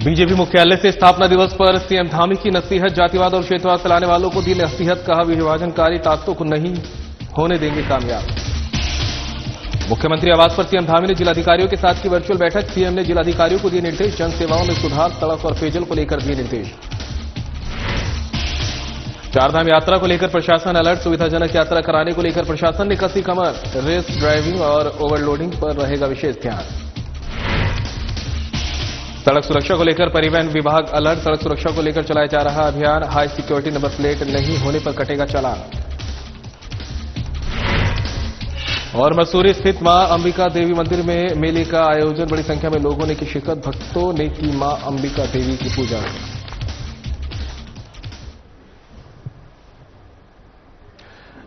BJP मुख्यालय से स्थापना दिवस पर सीएम धामी की नसीहत। जातिवाद और क्षेत्रवाद फैलाने वालों को दी नसीहत। कहा, विभाजनकारी ताकतों को नहीं होने देंगे कामयाब। मुख्यमंत्री आवास पर सीएम धामी ने जिलाधिकारियों के साथ की वर्चुअल बैठक। सीएम ने जिलाधिकारियों को दिए निर्देश। जन सेवाओं में सुधार, सड़क और पेयजल को लेकर दिए निर्देश। चारधाम यात्रा को लेकर प्रशासन अलर्ट। सुविधाजनक यात्रा कराने को लेकर प्रशासन ने कसी कमर। रेस ड्राइविंग और ओवरलोडिंग पर रहेगा विशेष ध्यान। सड़क सुरक्षा को लेकर परिवहन विभाग अलर्ट। सड़क सुरक्षा को लेकर चलाया जा रहा अभियान। हाई सिक्योरिटी नंबर प्लेट नहीं होने पर कटेगा चालान। और मसूरी स्थित मां अंबिका देवी मंदिर में मेले का आयोजन। बड़ी संख्या में लोगों ने की शिरकत। भक्तों ने की मां अंबिका देवी की पूजा।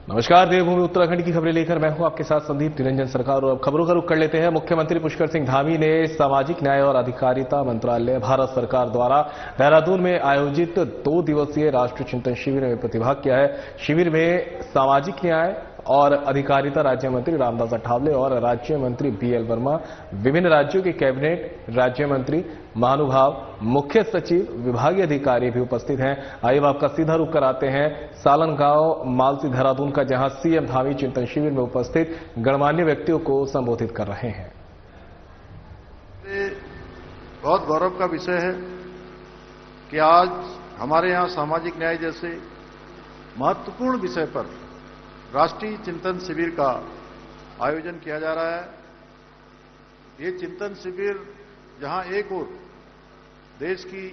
नमस्कार, देवभूमि उत्तराखंड की खबरें लेकर मैं हूं आपके साथ संदीप निरंजन सरकार। और अब खबरों का रुख कर लेते हैं। मुख्यमंत्री पुष्कर सिंह धामी ने सामाजिक न्याय और अधिकारिता मंत्रालय भारत सरकार द्वारा देहरादून में आयोजित 2 दिवसीय राष्ट्रीय चिंतन शिविर में प्रतिभाग किया है। शिविर में सामाजिक न्याय और अधिकारिता राज्य मंत्री रामदास अठावले और राज्य मंत्री बीएल वर्मा, विभिन्न राज्यों के कैबिनेट राज्य मंत्री, महानुभाव, मुख्य सचिव, विभागीय अधिकारी भी उपस्थित हैं। आइए आपका सीधा रुख कराते हैं सालन गांव मालसी देहरादून का, जहां सीएम धामी चिंतन शिविर में उपस्थित गणमान्य व्यक्तियों को संबोधित कर रहे हैं। बहुत गौरव का विषय है कि आज हमारे यहां सामाजिक न्याय जैसे महत्वपूर्ण विषय पर राष्ट्रीय चिंतन शिविर का आयोजन किया जा रहा है। ये चिंतन शिविर जहां एक ओर देश की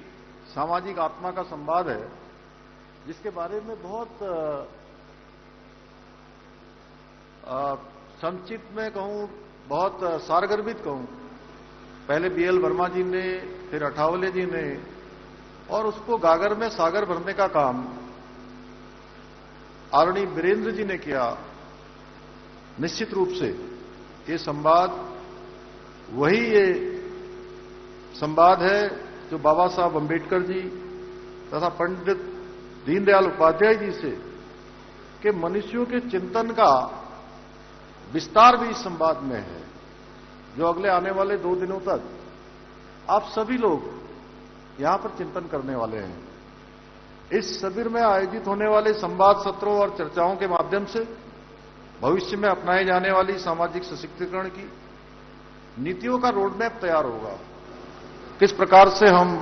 सामाजिक आत्मा का संवाद है, जिसके बारे में बहुत संक्षिप्त में कहूं, बहुत सारगर्भित कहूं, पहले बीएल वर्मा जी ने, फिर अठावले जी ने, और उसको गागर में सागर भरने का काम आदरणीय वीरेंद्र जी ने किया। निश्चित रूप से ये संवाद वही ये संवाद है जो बाबा साहब अंबेडकर जी तथा पंडित दीनदयाल उपाध्याय जी से के मनुष्यों के चिंतन का विस्तार भी इस संवाद में है, जो अगले आने वाले 2 दिनों तक आप सभी लोग यहां पर चिंतन करने वाले हैं। इस शिविर में आयोजित होने वाले संवाद सत्रों और चर्चाओं के माध्यम से भविष्य में अपनाए जाने वाली सामाजिक सशक्तिकरण की नीतियों का रोडमैप तैयार होगा। किस प्रकार से हम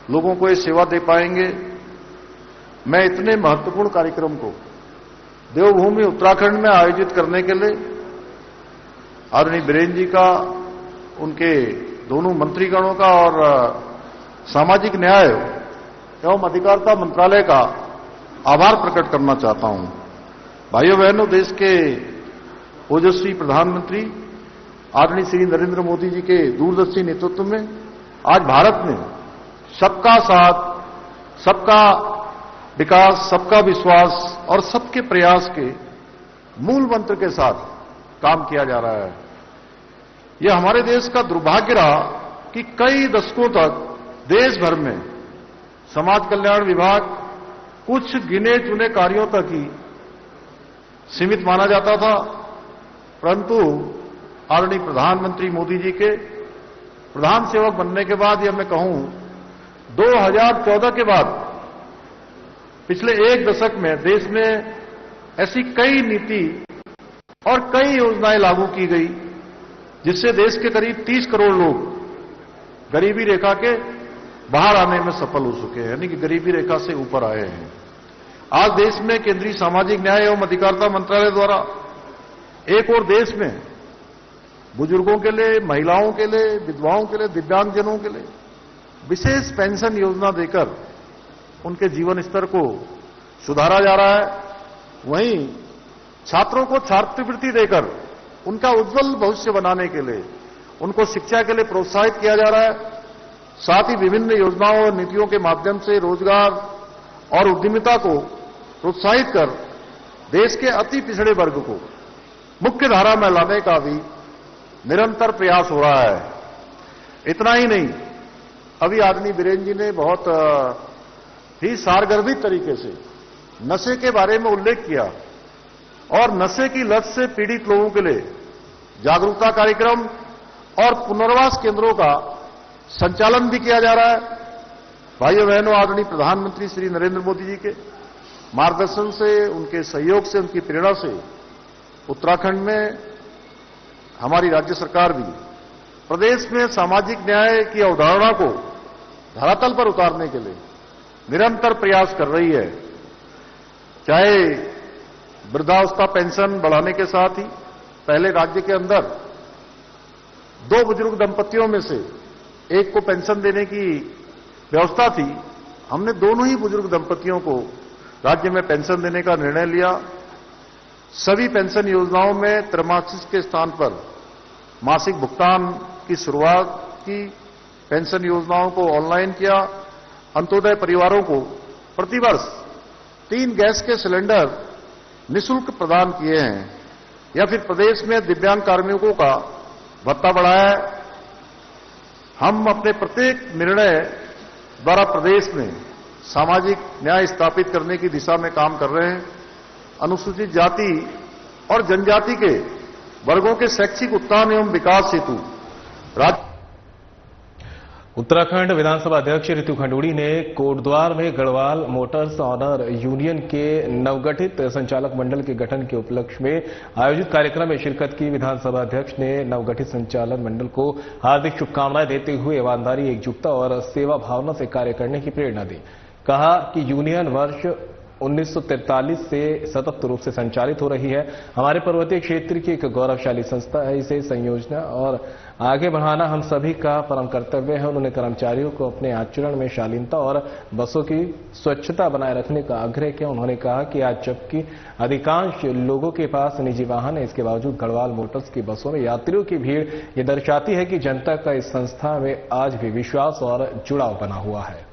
लोगों को ये सेवा दे पाएंगे। मैं इतने महत्वपूर्ण कार्यक्रम को देवभूमि उत्तराखंड में आयोजित करने के लिए आदरणीय बीरेंद्र जी का, उनके दोनों मंत्रीगणों का और सामाजिक न्याय एवं अधिकारिता मंत्रालय का आभार प्रकट करना चाहता हूं। भाइयों बहनों, देश के ओजस्वी प्रधानमंत्री आदरणीय श्री नरेंद्र मोदी जी के दूरदर्शी नेतृत्व में आज भारत ने सबका साथ, सबका विकास, सबका विश्वास और सबके प्रयास के मूल मंत्र के साथ काम किया जा रहा है। यह हमारे देश का दुर्भाग्य रहा कि कई दशकों तक देश भर में समाज कल्याण विभाग कुछ गिने चुने कार्यों तक ही सीमित माना जाता था, परंतु आदरणीय प्रधानमंत्री मोदी जी के प्रधान सेवक बनने के बाद, या मैं कहूं 2014 के बाद पिछले 1 दशक में देश में ऐसी कई नीति और कई योजनाएं लागू की गई, जिससे देश के करीब 30 करोड़ लोग गरीबी रेखा के बाहर आने में सफल हो चुके हैं, यानी कि गरीबी रेखा से ऊपर आए हैं। आज देश में केंद्रीय सामाजिक न्याय एवं अधिकारिता मंत्रालय द्वारा एक और देश में बुजुर्गों के लिए, महिलाओं के लिए, विधवाओं के लिए, दिव्यांगजनों के लिए विशेष पेंशन योजना देकर उनके जीवन स्तर को सुधारा जा रहा है। वहीं छात्रों को छात्रवृत्ति देकर उनका उज्जवल भविष्य बनाने के लिए, उनको शिक्षा के लिए प्रोत्साहित किया जा रहा है। साथ ही विभिन्न योजनाओं और नीतियों के माध्यम से रोजगार और उद्यमिता को प्रोत्साहित कर देश के अति पिछड़े वर्ग को मुख्य धारा में लाने का भी निरंतर प्रयास हो रहा है। इतना ही नहीं, अभी आदरणीय बीरेंद्र जी ने बहुत ही सारगर्भित तरीके से नशे के बारे में उल्लेख किया और नशे की लत से पीड़ित लोगों के लिए जागरूकता कार्यक्रम और पुनर्वास केंद्रों का संचालन भी किया जा रहा है। भाइयों बहनों, आदरणीय प्रधानमंत्री श्री नरेंद्र मोदी जी के मार्गदर्शन से, उनके सहयोग से, उनकी प्रेरणा से उत्तराखंड में हमारी राज्य सरकार भी प्रदेश में सामाजिक न्याय की अवधारणा को धरातल पर उतारने के लिए निरंतर प्रयास कर रही है। चाहे वृद्धावस्था पेंशन बढ़ाने के साथ ही पहले राज्य के अंदर 2 बुजुर्ग दंपतियों में से एक को पेंशन देने की व्यवस्था थी, हमने दोनों ही बुजुर्ग दंपतियों को राज्य में पेंशन देने का निर्णय लिया। सभी पेंशन योजनाओं में त्रैमासिक के स्थान पर मासिक भुगतान की शुरुआत की, पेंशन योजनाओं को ऑनलाइन किया, अंत्योदय परिवारों को प्रतिवर्ष 3 गैस के सिलेंडर निःशुल्क प्रदान किए हैं, या फिर प्रदेश में दिव्यांग कार्मिकों का भत्ता बढ़ाया है। हम अपने प्रत्येक निर्णय द्वारा प्रदेश में सामाजिक न्याय स्थापित करने की दिशा में काम कर रहे हैं। अनुसूचित जाति और जनजाति के वर्गों के शैक्षिक उत्थान एवं विकास हेतु उत्तराखंड विधानसभा अध्यक्ष रितु खंडूड़ी ने कोटद्वार में गढ़वाल मोटर्स ऑनर यूनियन के नवगठित संचालक मंडल के गठन के उपलक्ष्य में आयोजित कार्यक्रम में शिरकत की। विधानसभा अध्यक्ष ने नवगठित संचालक मंडल को हार्दिक शुभकामनाएं देते हुए ईमानदारी, एकजुटता और सेवा भावना से कार्य करने की प्रेरणा दी। कहा कि यूनियन वर्ष 1943 से सतत रूप से संचालित हो रही है। हमारे पर्वतीय क्षेत्र की एक गौरवशाली संस्था है। इसे संयोजना और आगे बढ़ाना हम सभी का परम कर्तव्य है। उन्होंने कर्मचारियों को अपने आचरण में शालीनता और बसों की स्वच्छता बनाए रखने का आग्रह किया। उन्होंने कहा कि आज जबकि अधिकांश लोगों के पास निजी वाहन है, इसके बावजूद गढ़वाल मोटर्स की बसों में यात्रियों की भीड़ ये दर्शाती है कि जनता का इस संस्था में आज भी विश्वास और जुड़ाव बना हुआ है।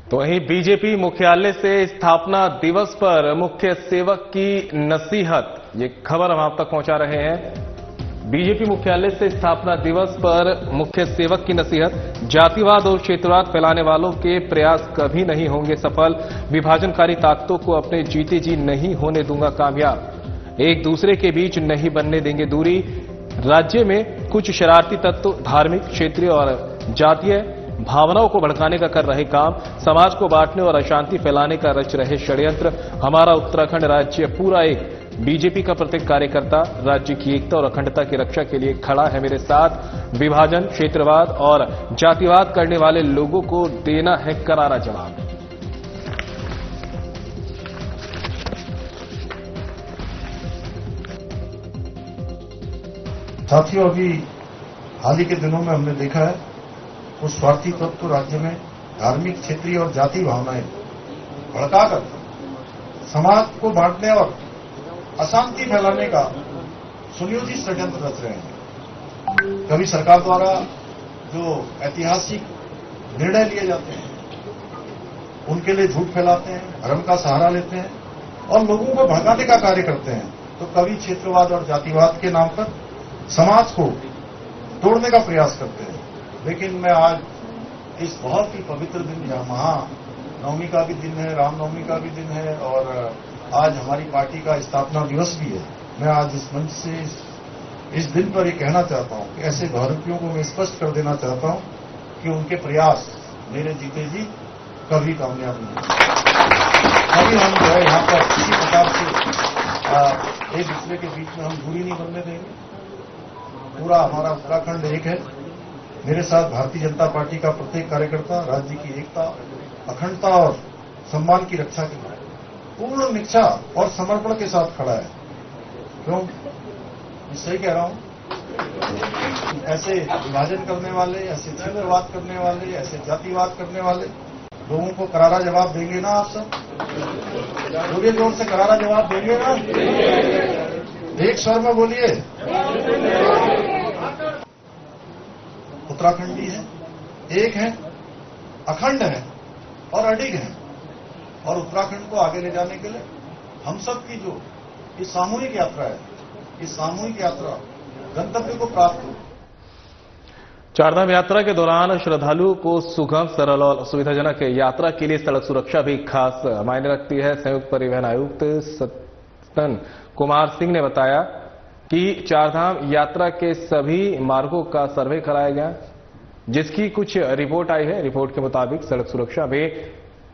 तो वहीं बीजेपी मुख्यालय से स्थापना दिवस पर मुख्य सेवक की नसीहत, ये खबर हम आप तक पहुंचा रहे हैं। बीजेपी मुख्यालय से स्थापना दिवस पर मुख्य सेवक की नसीहत, जातिवाद और क्षेत्रवाद फैलाने वालों के प्रयास कभी नहीं होंगे सफल। विभाजनकारी ताकतों को अपने जीते जी नहीं होने दूंगा कामयाब। एक दूसरे के बीच नहीं बनने देंगे दूरी। राज्य में कुछ शरारती तत्व धार्मिक, क्षेत्रीय और जातीय भावनाओं को भड़काने का कर रहे काम, समाज को बांटने और अशांति फैलाने का रच रहे षड्यंत्र। हमारा उत्तराखंड राज्य पूरा एक बीजेपी का प्रत्येक कार्यकर्ता राज्य की एकता और अखंडता की रक्षा के लिए खड़ा है मेरे साथ। विभाजन, क्षेत्रवाद और जातिवाद करने वाले लोगों को देना है करारा जवाब। साथियों, अभी हाल ही के दिनों में हमने देखा है उस स्वार्थी तत्व राज्य में धार्मिक, क्षेत्रीय और जाति भावनाएं भड़काकर समाज को बांटने और अशांति फैलाने का सुनियोजित षड्यंत्र रच रहे हैं। कभी सरकार द्वारा जो ऐतिहासिक निर्णय लिए जाते हैं उनके लिए झूठ फैलाते हैं, धर्म का सहारा लेते हैं और लोगों को भड़काने का कार्य करते हैं। तो कभी क्षेत्रवाद और जातिवाद के नाम पर समाज को तोड़ने का प्रयास करते हैं। लेकिन मैं आज इस बहुत ही पवित्र दिन, जहां महानवमी का भी दिन है, रामनवमी का भी दिन है और आज हमारी पार्टी का स्थापना दिवस भी है, मैं आज इस मंच से इस दिन पर ये कहना चाहता हूं कि ऐसे भारतीयों को मैं स्पष्ट कर देना चाहता हूं कि उनके प्रयास मेरे जीते जी कभी कामयाब नहीं होंगे। कभी हम जो है यहाँ पर किसी प्रकार से एक दूसरे के बीच में हम दूरी नहीं बनने देंगे। पूरा हमारा उत्तराखंड एक है। मेरे साथ भारतीय जनता पार्टी का प्रत्येक कार्यकर्ता राज्य की एकता, अखंडता और सम्मान की रक्षा के लिए पूर्ण निष्ठा और समर्पण के साथ खड़ा है। क्यों? मैं सही कह रहा हूं। ऐसे विभाजन करने वाले, ऐसे क्षेत्रवाद करने वाले, ऐसे जातिवाद करने वाले लोगों को करारा जवाब देंगे ना आप सब? जोर जोर से करारा जवाब देंगे ना? एक स्वर में बोलिए। उत्तराखंडी है, एक है, अखंड है और अडिग है। और उत्तराखंड को आगे ले जाने के लिए हम सब की जो ये सामूहिक यात्रा है, इस सामूहिक यात्रा गंतव्य को प्राप्त हो। चारधाम यात्रा के दौरान श्रद्धालुओं को सुगम, सरल और सुविधाजनक यात्रा के लिए सड़क सुरक्षा भी खास मायने रखती है। संयुक्त परिवहन आयुक्त सतन कुमार सिंह ने बताया कि चारधाम यात्रा के सभी मार्गों का सर्वे कराया गया, जिसकी कुछ रिपोर्ट आई है। रिपोर्ट के मुताबिक सड़क सुरक्षा में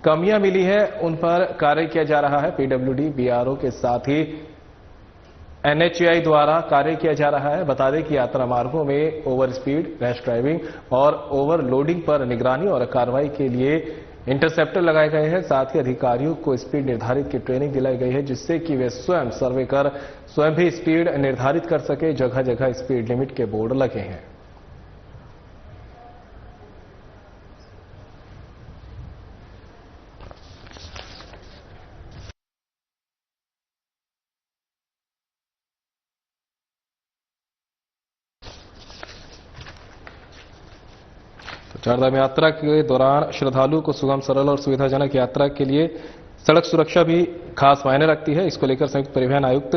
कमियां मिली है, उन पर कार्य किया जा रहा है। पीडब्ल्यूडी, बीआरओ के साथ ही एनएचएआई द्वारा कार्य किया जा रहा है। बता दें कि यात्रा मार्गों में ओवर स्पीड, रैश ड्राइविंग और ओवरलोडिंग पर निगरानी और कार्रवाई के लिए इंटरसेप्टर लगाए गए हैं। साथ ही अधिकारियों को स्पीड निर्धारित की ट्रेनिंग दिलाई गई है, जिससे कि वे स्वयं सर्वे कर स्वयं भी स्पीड निर्धारित कर सके। जगह जगह स्पीड लिमिट के बोर्ड लगे हैं। चारधाम यात्रा के दौरान श्रद्धालुओं को सुगम, सरल और सुविधाजनक यात्रा के लिए सड़क सुरक्षा भी खास मायने रखती है। इसको लेकर संयुक्त परिवहन आयुक्त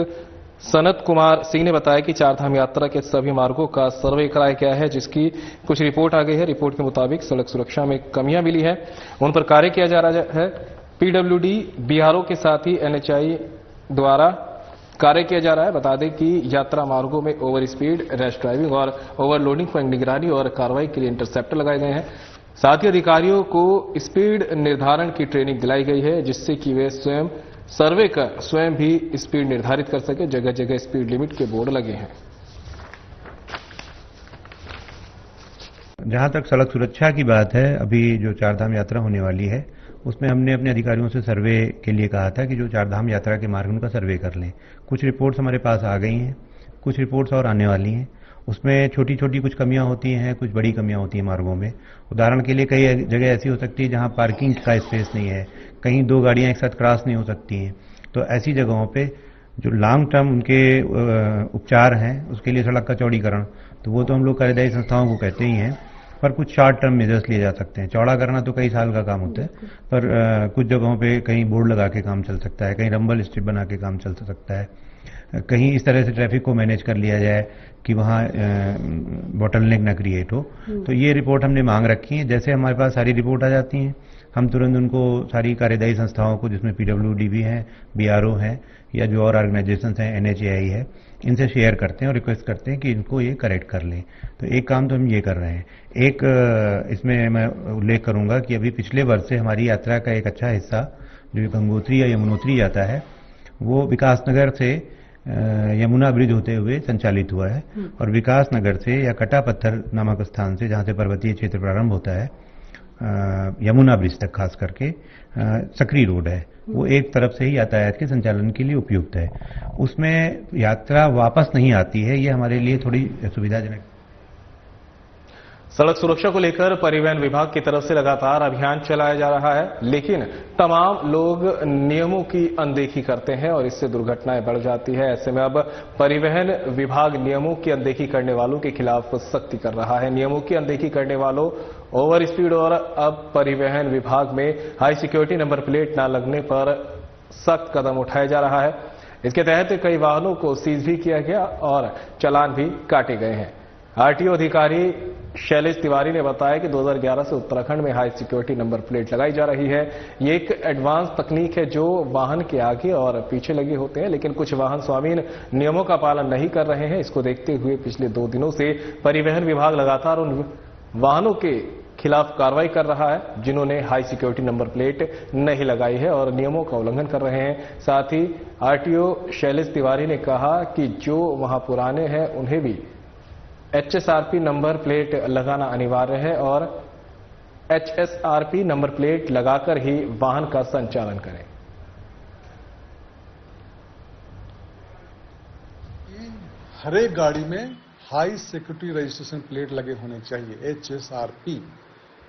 सनत कुमार सिंह ने बताया कि चारधाम यात्रा के सभी मार्गों का सर्वे कराया गया है, जिसकी कुछ रिपोर्ट आ गई है। रिपोर्ट के मुताबिक सड़क सुरक्षा में कमियां मिली है, उन पर कार्य किया जा रहा है। पीडब्ल्यूडी, बीआरओ के साथ ही एनएचएआई द्वारा कार्य किया जा रहा है। बता दें कि यात्रा मार्गों में ओवर स्पीड, रैश ड्राइविंग और ओवरलोडिंग पर निगरानी और कार्रवाई के लिए इंटरसेप्टर लगाए गए हैं। साथ ही अधिकारियों को स्पीड निर्धारण की ट्रेनिंग दिलाई गई है, जिससे कि वे स्वयं सर्वे कर स्वयं भी स्पीड निर्धारित कर सके। जगह जगह स्पीड लिमिट के बोर्ड लगे हैं। जहां तक सड़क सुरक्षा की बात है, अभी जो चारधाम यात्रा होने वाली है उसमें हमने अपने अधिकारियों से सर्वे के लिए कहा था कि जो चारधाम यात्रा के मार्ग उनका सर्वे कर लें। कुछ रिपोर्ट्स हमारे पास आ गई हैं, कुछ रिपोर्ट्स और आने वाली हैं। उसमें छोटी छोटी कुछ कमियां होती हैं, कुछ बड़ी कमियां होती हैं मार्गों में। उदाहरण के लिए कई जगह ऐसी हो सकती है जहां पार्किंग का स्पेस नहीं है, कहीं दो गाड़ियां एक साथ क्रॉस नहीं हो सकती हैं। तो ऐसी जगहों पे जो लॉन्ग टर्म उनके उपचार हैं, उसके लिए सड़क का चौड़ीकरण, तो वो तो हम लोग कार्यदायी संस्थाओं को कहते ही हैं, पर कुछ शॉर्ट टर्म मेजर्स लिए जा सकते हैं। चौड़ा करना तो कई साल का काम होता है, पर कुछ जगहों पे कहीं बोर्ड लगा के काम चल सकता है, कहीं रंबल स्ट्रिप बना के काम चल सकता है, कहीं इस तरह से ट्रैफिक को मैनेज कर लिया जाए कि वहाँ बॉटलनेक ना क्रिएट हो। तो ये रिपोर्ट हमने मांग रखी है। जैसे हमारे पास सारी रिपोर्ट आ जाती हैं, हम तुरंत उनको सारी कार्यदायी संस्थाओं को, जिसमें पीडब्ल्यूडी भी है, बीआरओ है या जो और ऑर्गेनाइजेशन हैं, एनएचएआई है, इनसे शेयर करते हैं और रिक्वेस्ट करते हैं कि इनको ये करेक्ट कर लें। तो एक काम तो हम ये कर रहे हैं। एक इसमें मैं उल्लेख करूंगा कि अभी पिछले वर्ष से हमारी यात्रा का एक अच्छा हिस्सा जो गंगोत्री या यमुनोत्री जाता है, वो विकासनगर से यमुना ब्रिज होते हुए संचालित हुआ है, और विकासनगर से या कटा पत्थर नामक स्थान से, जहां से पर्वतीय क्षेत्र प्रारंभ होता है, यमुना ब्रिज तक खास करके सकरी रोड है, वो एक तरफ से ही यातायात के संचालन के लिए उपयुक्त है। उसमें यात्रा वापस नहीं आती है, ये हमारे लिए थोड़ी सुविधाजनक। सड़क सुरक्षा को लेकर परिवहन विभाग की तरफ से लगातार अभियान चलाया जा रहा है, लेकिन तमाम लोग नियमों की अनदेखी करते हैं और इससे दुर्घटनाएं बढ़ जाती है। ऐसे में अब परिवहन विभाग नियमों की अनदेखी करने वालों के खिलाफ सख्ती कर रहा है। नियमों की अनदेखी करने वालों, ओवर स्पीड और अब परिवहन विभाग में हाई सिक्योरिटी नंबर प्लेट न लगने पर सख्त कदम उठाया जा रहा है। इसके तहत कई वाहनों को सीज भी किया गया और चालान भी काटे गए हैं। आरटीओ अधिकारी शैलेश तिवारी ने बताया कि 2011 से उत्तराखंड में हाई सिक्योरिटी नंबर प्लेट लगाई जा रही है। ये एक एडवांस तकनीक है जो वाहन के आगे और पीछे लगे होते हैं, लेकिन कुछ वाहन स्वामीन नियमों का पालन नहीं कर रहे हैं। इसको देखते हुए पिछले 2 दिनों से परिवहन विभाग लगातार उन वाहनों के खिलाफ कार्रवाई कर रहा है जिन्होंने हाई सिक्योरिटी नंबर प्लेट नहीं लगाई है और नियमों का उल्लंघन कर रहे हैं। साथ ही आरटीओ शैलेश तिवारी ने कहा कि जो वहां पुराने हैं उन्हें भी एचएसआरपी नंबर प्लेट लगाना अनिवार्य है और एचएसआरपी नंबर प्लेट लगाकर ही वाहन का संचालन करें। हर एक गाड़ी में हाई सिक्योरिटी रजिस्ट्रेशन प्लेट लगे होने चाहिए, एचएसआरपी।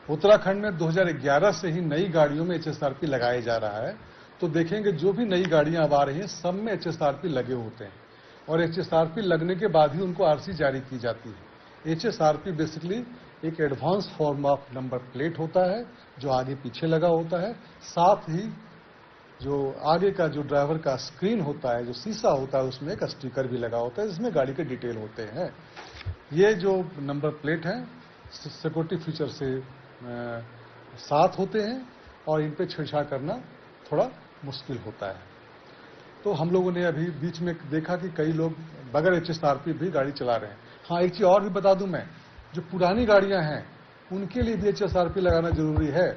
उत्तराखंड में 2011 से ही नई गाड़ियों में एचएसआरपी लगाया जा रहा है। तो देखेंगे जो भी नई गाड़ियां अब आ रही हैं सब में एचएसआरपी लगे होते हैं और एचएसआरपी लगने के बाद ही उनको आरसी जारी की जाती है। एचएसआरपी बेसिकली एक advance form of number plate होता है जो आगे पीछे लगा होता है। साथ ही जो आगे का जो ड्राइवर का स्क्रीन होता है, जो शीशा होता है, उसमें एक स्टिकर भी लगा होता है जिसमें गाड़ी के डिटेल होते हैं। ये जो नंबर प्लेट है सिक्योरिटी फीचर से साथ होते हैं और इन पे छेड़छाड़ करना थोड़ा मुश्किल होता है। तो हम लोगों ने अभी बीच में देखा कि कई लोग बगैर HSRP भी गाड़ी चला रहे हैं। हाँ, एक चीज और भी बता दूं मैं, जो पुरानी गाड़ियां हैं उनके लिए भी HSRP लगाना जरूरी है।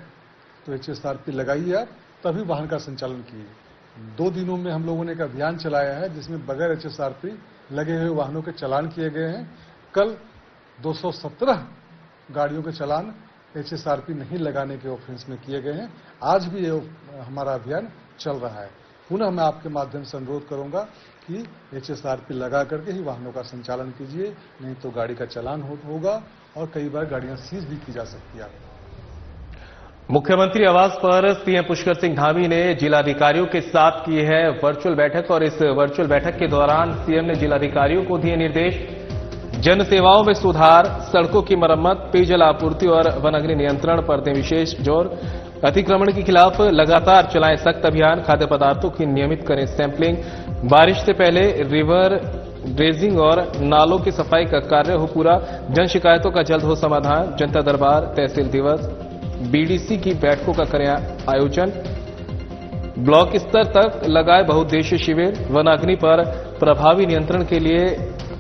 तो HSRP लगाइए आप, तभी वाहन का संचालन कीजिए। 2 दिनों में हम लोगों ने एक अभियान चलाया है जिसमें बगैर HSRP लगे हुए वाहनों के चालान किए गए हैं। कल 217 गाड़ियों के चालान HSRP नहीं लगाने के ऑफेंस में किए गए हैं। आज भी ये हमारा अभियान चल रहा है। पुनः मैं आपके माध्यम से अनुरोध करूंगा कि HSRP लगा करके ही वाहनों का संचालन कीजिए, नहीं तो गाड़ी का चालान होगा और कई बार गाड़ियां सीज भी की जा सकती है। मुख्यमंत्री आवास पर सीएम पुष्कर सिंह धामी ने जिलाधिकारियों के साथ की है वर्चुअल बैठक और इस वर्चुअल बैठक के दौरान सीएम ने जिलाधिकारियों को दिए निर्देश। जन सेवाओं में सुधार, सड़कों की मरम्मत, पेयजल आपूर्ति और वन अग्नि नियंत्रण पर दें विशेष जोर। अतिक्रमण के खिलाफ लगातार चलाएं सख्त अभियान। खाद्य पदार्थों की नियमित करें सैंपलिंग। बारिश से पहले रिवर ड्रेजिंग और नालों की सफाई का कार्य हो पूरा। जन शिकायतों का जल्द हो समाधान। जनता दरबार, तहसील दिवस, BDC की बैठकों का करें आयोजन। ब्लॉक स्तर तक लगाए बहुउद्देशीय शिविर। वन अग्नि पर प्रभावी नियंत्रण के लिए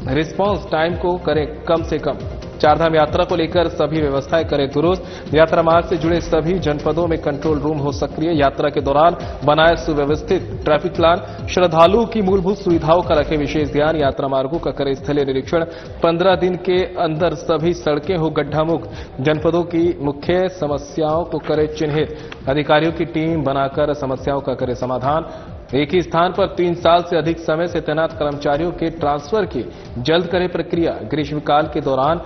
रिस्पांस टाइम को करें कम से कम। चारधाम यात्रा को लेकर सभी व्यवस्थाएं करें दुरुस्त। यात्रा मार्ग से जुड़े सभी जनपदों में कंट्रोल रूम हो सक्रिय। यात्रा के दौरान बनाए सुव्यवस्थित ट्रैफिक प्लान। श्रद्धालुओं की मूलभूत सुविधाओं का रखें विशेष ध्यान। यात्रा मार्गों का करें स्थलीय निरीक्षण। 15 दिन के अंदर सभी सड़कें हो गड्ढा मुक्त। जनपदों की मुख्य समस्याओं को करें चिन्हित। अधिकारियों की टीम बनाकर समस्याओं का करें समाधान। एक ही स्थान पर 3 साल से अधिक समय से तैनात कर्मचारियों के ट्रांसफर की जल्द करें प्रक्रिया। ग्रीष्मकाल के दौरान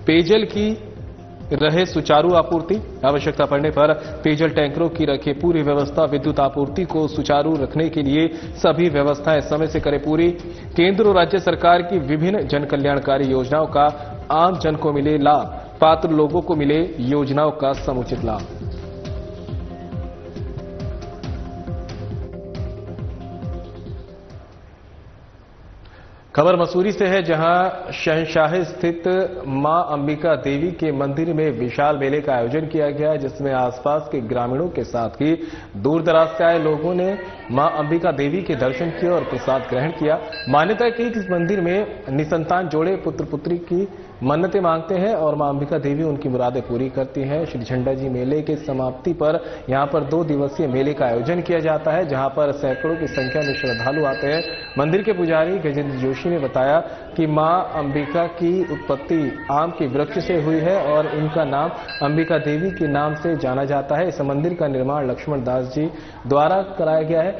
पेयजल की रहे सुचारू आपूर्ति। आवश्यकता पड़ने पर पेयजल टैंकरों की रखे पूरी व्यवस्था। विद्युत आपूर्ति को सुचारू रखने के लिए सभी व्यवस्थाएं समय से करें पूरी। केंद्र और राज्य सरकार की विभिन्न जन कल्याणकारी योजनाओं का आम जन को मिले लाभ। पात्र लोगों को मिले योजनाओं का समुचित लाभ। खबर मसूरी से है, जहां शहंशाह स्थित मां अंबिका देवी के मंदिर में विशाल मेले का आयोजन किया गया, जिसमें आसपास के ग्रामीणों के साथ ही दूर दराज से आए लोगों ने मां अंबिका देवी के दर्शन किए और प्रसाद ग्रहण किया। मान्यता है कि इस मंदिर में निसंतान जोड़े पुत्र पुत्री की मन्नतें मांगते हैं और मां अंबिका देवी उनकी मुरादें पूरी करती हैं। श्री झंडा जी मेले के समाप्ति पर यहां पर 2 दिवसीय मेले का आयोजन किया जाता है, जहां पर सैकड़ों की संख्या में श्रद्धालु आते हैं। मंदिर के पुजारी गजेंद्र जोशी ने बताया कि मां अंबिका की उत्पत्ति आम के वृक्ष से हुई है और इनका नाम अंबिका देवी के नाम से जाना जाता है। इस मंदिर का निर्माण लक्ष्मण दास जी द्वारा कराया गया है।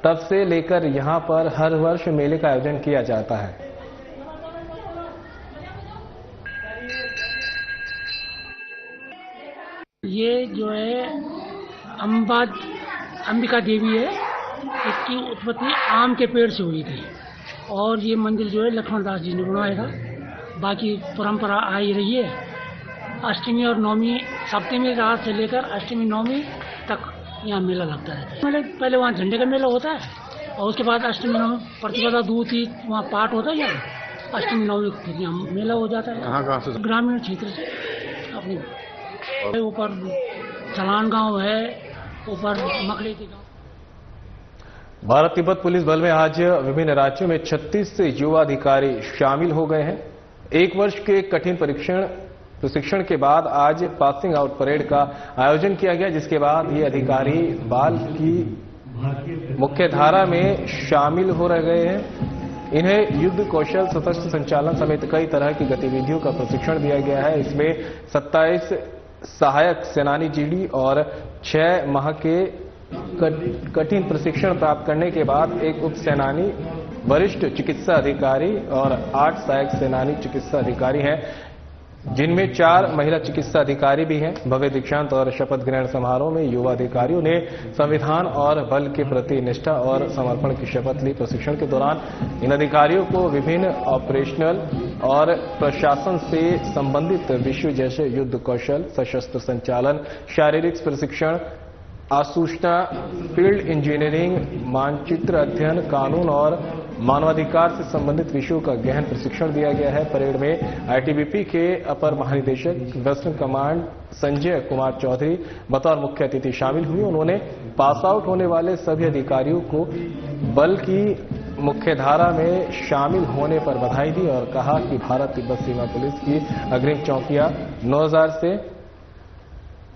तब से लेकर यहां पर हर वर्ष मेले का आयोजन किया जाता है। ये जो है अंबिका देवी है, इसकी उत्पत्ति आम के पेड़ से हुई थी और ये मंदिर जो है लक्ष्मण दास जी ने बनवाया था। बाकी परंपरा आई रही है। अष्टमी और नवमी, सप्तमी रात से लेकर अष्टमी नवमी तक यहाँ मेला लगता है। पहले वहाँ झंडे का मेला होता है और उसके बाद अष्टमी नवमी प्रतिपदा दूती वहाँ पाठ होता है। यहाँ अष्टमी नवमी फिर यहाँ मेला हो जाता है। कहाँ से? ग्रामीण क्षेत्र से। अपने ऊपर चलान गांव है, ऊपर मकड़ी के गांव। भारत तिब्बत पुलिस बल में आज विभिन्न राज्यों में 36 से युवा अधिकारी शामिल हो गए हैं। 1 वर्ष के कठिन प्रशिक्षण के बाद आज पासिंग आउट परेड का आयोजन किया गया, जिसके बाद ये अधिकारी बाल की मुख्य धारा में शामिल हो रह गए हैं। इन्हें युद्ध कौशल, सशस्त्र संचालन समेत कई तरह की गतिविधियों का प्रशिक्षण दिया गया है। इसमें 27 सहायक सेनानी जीडी और 6 माह के कठिन प्रशिक्षण प्राप्त करने के बाद एक उप सेनानी, वरिष्ठ चिकित्सा अधिकारी और 8 सहायक सेनानी चिकित्सा अधिकारी हैं, जिनमें 4 महिला चिकित्सा अधिकारी भी हैं। भव्य दीक्षांत और शपथ ग्रहण समारोह में युवा अधिकारियों ने संविधान और बल के प्रति निष्ठा और समर्पण की शपथ ली। प्रशिक्षण के दौरान इन अधिकारियों को विभिन्न ऑपरेशनल और प्रशासन से संबंधित विषयों जैसे युद्ध कौशल, सशस्त्र संचालन, शारीरिक प्रशिक्षण, आसूचना, फील्ड इंजीनियरिंग, मानचित्र अध्ययन, कानून और मानवाधिकार से संबंधित विषयों का गहन प्रशिक्षण दिया गया है। परेड में आईटीबीपी के अपर महानिदेशक वेस्टर्न कमांड संजय कुमार चौधरी बतौर मुख्य अतिथि शामिल हुए। उन्होंने पास आउट होने वाले सभी अधिकारियों को बल की मुख्यधारा में शामिल होने पर बधाई दी और कहा कि भारत तिब्बत सीमा पुलिस की अग्रिम चौकियां 9000 से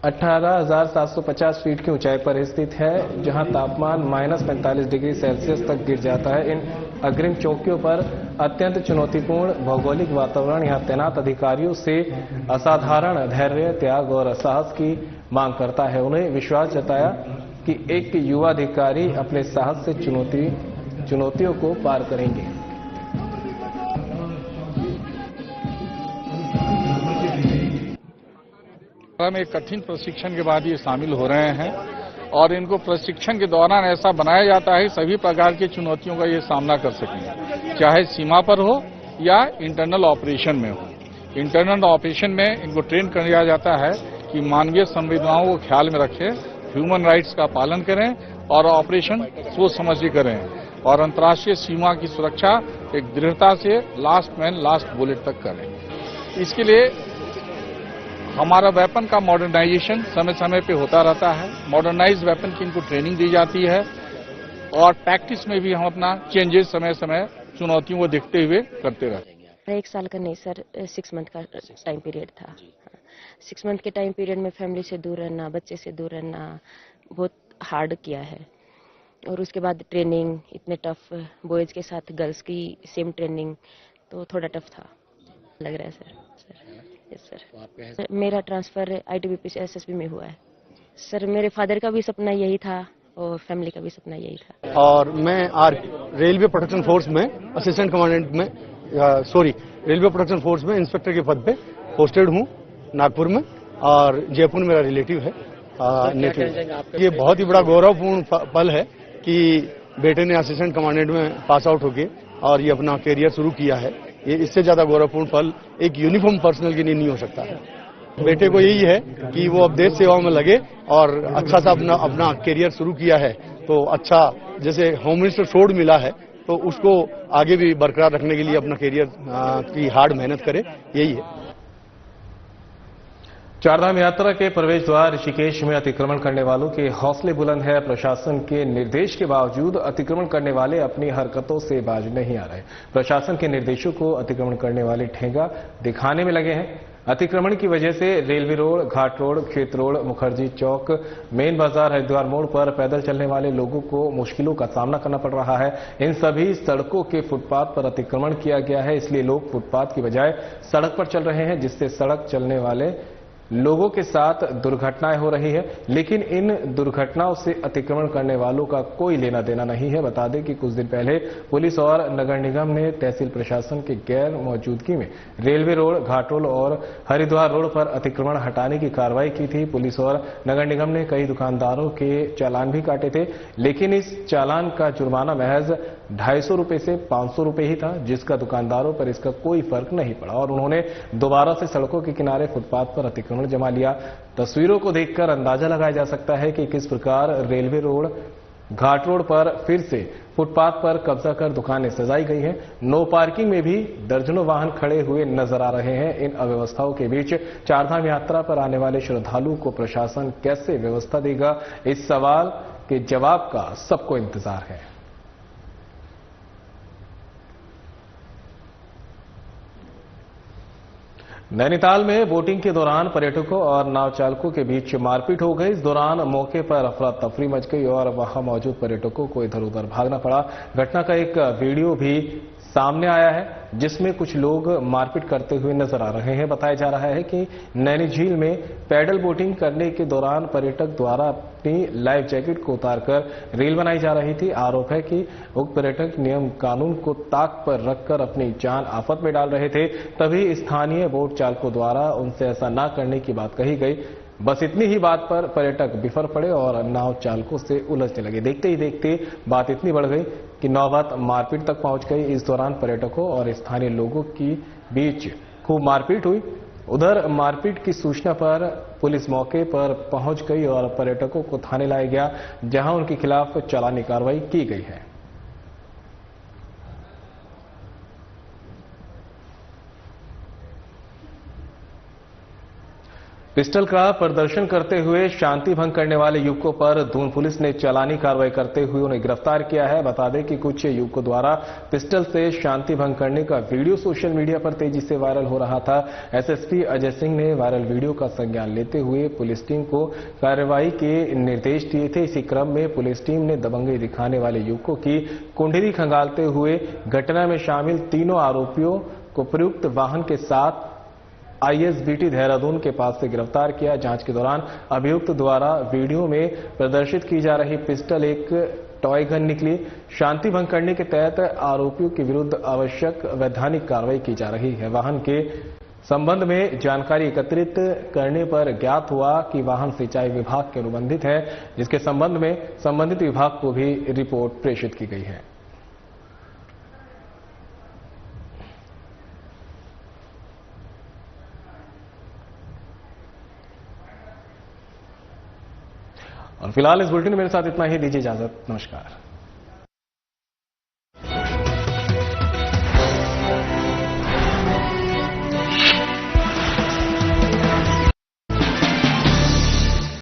18,750 फीट की ऊंचाई पर स्थित है, जहां तापमान -45 डिग्री सेल्सियस तक गिर जाता है। इन अग्रिम चौकियों पर अत्यंत चुनौतीपूर्ण भौगोलिक वातावरण यहां तैनात अधिकारियों से असाधारण धैर्य, त्याग और साहस की मांग करता है। उन्हें विश्वास जताया कि एक युवा अधिकारी अपने साहस से चुनौतियों को पार करेंगे। में एक कठिन प्रशिक्षण के बाद ये शामिल हो रहे हैं और इनको प्रशिक्षण के दौरान ऐसा बनाया जाता है सभी प्रकार की चुनौतियों का ये सामना कर सकें, चाहे सीमा पर हो या इंटरनल ऑपरेशन में हो। इंटरनल ऑपरेशन में इनको ट्रेन किया जाता है कि मानवीय संवेदनाओं को ख्याल में रखें, ह्यूमन राइट्स का पालन करें और ऑपरेशन सोच समझ के करें और अंतर्राष्ट्रीय सीमा की सुरक्षा एक दृढ़ता से लास्ट मैन लास्ट बुलेट तक करें। इसके लिए हमारा वेपन का मॉडर्नाइजेशन समय समय पे होता रहता है। मॉडर्नाइज वेपन की इनको ट्रेनिंग दी जाती है और प्रैक्टिस में भी हम अपना चेंजेस समय समय चुनौतियों को देखते हुए करते रहते हैं। 1 साल का नहीं सर, 6 मंथ का टाइम पीरियड था। 6 मंथ के टाइम पीरियड में फैमिली से दूर रहना, बच्चे से दूर रहना बहुत हार्ड किया है। और उसके बाद ट्रेनिंग इतने टफ, बॉयज के साथ गर्ल्स की सेम ट्रेनिंग, तो थोड़ा टफ था लग रहा है सर। सर मेरा ट्रांसफर आईटीबीपी से एसएसबी में हुआ है। सर मेरे फादर का भी सपना यही था और फैमिली का भी सपना यही था। और मैं रेलवे प्रोटेक्शन फोर्स में असिस्टेंट कमांडेंट में रेलवे प्रोटेक्शन फोर्स में इंस्पेक्टर के पद पे पोस्टेड हूँ नागपुर में और जयपुर मेरा रिलेटिव है नेटिव। ये बहुत ही बड़ा गौरवपूर्ण पल है कि बेटे ने असिस्टेंट कमांडेंट में पास आउट होके और ये अपना कैरियर शुरू किया है। ये इससे ज्यादा गौरवपूर्ण पल एक यूनिफॉर्म पर्सनल के लिए नहीं हो सकता है। बेटे को यही है कि वो अब देश सेवा में लगे और अच्छा सा अपना कैरियर शुरू किया है, तो अच्छा जैसे होम मिनिस्टर छोड़ मिला है तो उसको आगे भी बरकरार रखने के लिए अपना कैरियर की हार्ड मेहनत करे, यही है। चारधाम यात्रा के प्रवेश द्वार ऋषिकेश में अतिक्रमण करने वालों के हौसले बुलंद है। प्रशासन के निर्देश के बावजूद अतिक्रमण करने वाले अपनी हरकतों से बाज नहीं आ रहे। प्रशासन के निर्देशों को अतिक्रमण करने वाले ठेंगा दिखाने में लगे हैं। अतिक्रमण की वजह से रेलवे रोड, घाट रोड, खेत रोड, मुखर्जी चौक, मेन बाजार, हरिद्वार मोड़ पर पैदल चलने वाले लोगों को मुश्किलों का सामना करना पड़ रहा है। इन सभी सड़कों के फुटपाथ पर अतिक्रमण किया गया है, इसलिए लोग फुटपाथ की बजाय सड़क पर चल रहे हैं, जिससे सड़क चलने वाले लोगों के साथ दुर्घटनाएं हो रही है। लेकिन इन दुर्घटनाओं से अतिक्रमण करने वालों का कोई लेना देना नहीं है। बता दें कि कुछ दिन पहले पुलिस और नगर निगम ने तहसील प्रशासन के गैर मौजूदगी में रेलवे रोड, घाट रोड और हरिद्वार रोड पर अतिक्रमण हटाने की कार्रवाई की थी। पुलिस और नगर निगम ने कई दुकानदारों के चालान भी काटे थे, लेकिन इस चालान का जुर्माना महज 250 रुपए से 500 रुपए ही था, जिसका दुकानदारों पर इसका कोई फर्क नहीं पड़ा और उन्होंने दोबारा से सड़कों के किनारे फुटपाथ पर अतिक्रमण जमा लिया। तस्वीरों को देखकर अंदाजा लगाया जा सकता है कि किस प्रकार रेलवे रोड, घाट रोड पर फिर से फुटपाथ पर कब्जा कर दुकानें सजाई गई हैं। नो पार्किंग में भी दर्जनों वाहन खड़े हुए नजर आ रहे हैं। इन अव्यवस्थाओं के बीच चारधाम यात्रा पर आने वाले श्रद्धालुओं को प्रशासन कैसे व्यवस्था देगा, इस सवाल के जवाब का सबको इंतजार है। नैनीताल में बोटिंग के दौरान पर्यटकों और नाव चालकों के बीच मारपीट हो गई। इस दौरान मौके पर अफरा तफरी मच गई और वहां मौजूद पर्यटकों को इधर उधर भागना पड़ा। घटना का एक वीडियो भी सामने आया है, जिसमें कुछ लोग मारपीट करते हुए नजर आ रहे हैं। बताया जा रहा है कि नैनी झील में पैडल बोटिंग करने के दौरान पर्यटक द्वारा अपनी लाइफ जैकेट को उतारकर रील बनाई जा रही थी। आरोप है कि उक्त पर्यटक नियम कानून को ताक पर रखकर अपनी जान आफत में डाल रहे थे। तभी स्थानीय बोट चालकों द्वारा उनसे ऐसा न करने की बात कही गई। बस इतनी ही बात पर पर्यटक बिफर पड़े और नाव चालकों से उलझने लगे। देखते ही देखते बात इतनी बढ़ गई कि नौबत मारपीट तक पहुंच गई। इस दौरान पर्यटकों और स्थानीय लोगों की बीच खूब मारपीट हुई। उधर मारपीट की सूचना पर पुलिस मौके पर पहुंच गई और पर्यटकों को थाने लाया गया, जहां उनके खिलाफ चालानी कार्रवाई की गई है। पिस्टल का प्रदर्शन करते हुए शांति भंग करने वाले युवकों पर दून पुलिस ने चालानी कार्रवाई करते हुए उन्हें गिरफ्तार किया है। बता दें कि कुछ युवकों द्वारा पिस्टल से शांति भंग करने का वीडियो सोशल मीडिया पर तेजी से वायरल हो रहा था। एसएसपी अजय सिंह ने वायरल वीडियो का संज्ञान लेते हुए पुलिस टीम को कार्रवाई के निर्देश दिए थे। इसी क्रम में पुलिस टीम ने दबंगई दिखाने वाले युवकों की कुंडली खंगालते हुए घटना में शामिल तीनों आरोपियों को प्रयुक्त वाहन के साथ आईएसबीटी देहरादून के पास से गिरफ्तार किया। जांच के दौरान अभियुक्त द्वारा वीडियो में प्रदर्शित की जा रही पिस्टल एक टॉय गन निकली। शांति भंग करने के तहत आरोपियों के विरुद्ध आवश्यक वैधानिक कार्रवाई की जा रही है। वाहन के संबंध में जानकारी एकत्रित करने पर ज्ञात हुआ कि वाहन सिंचाई विभाग के अनुबंधित है, जिसके संबंध में संबंधित विभाग को भी रिपोर्ट प्रेषित की गई है। और फिलहाल इस बुलेटिन में मेरे साथ इतना ही। दीजिए इजाजत। नमस्कार।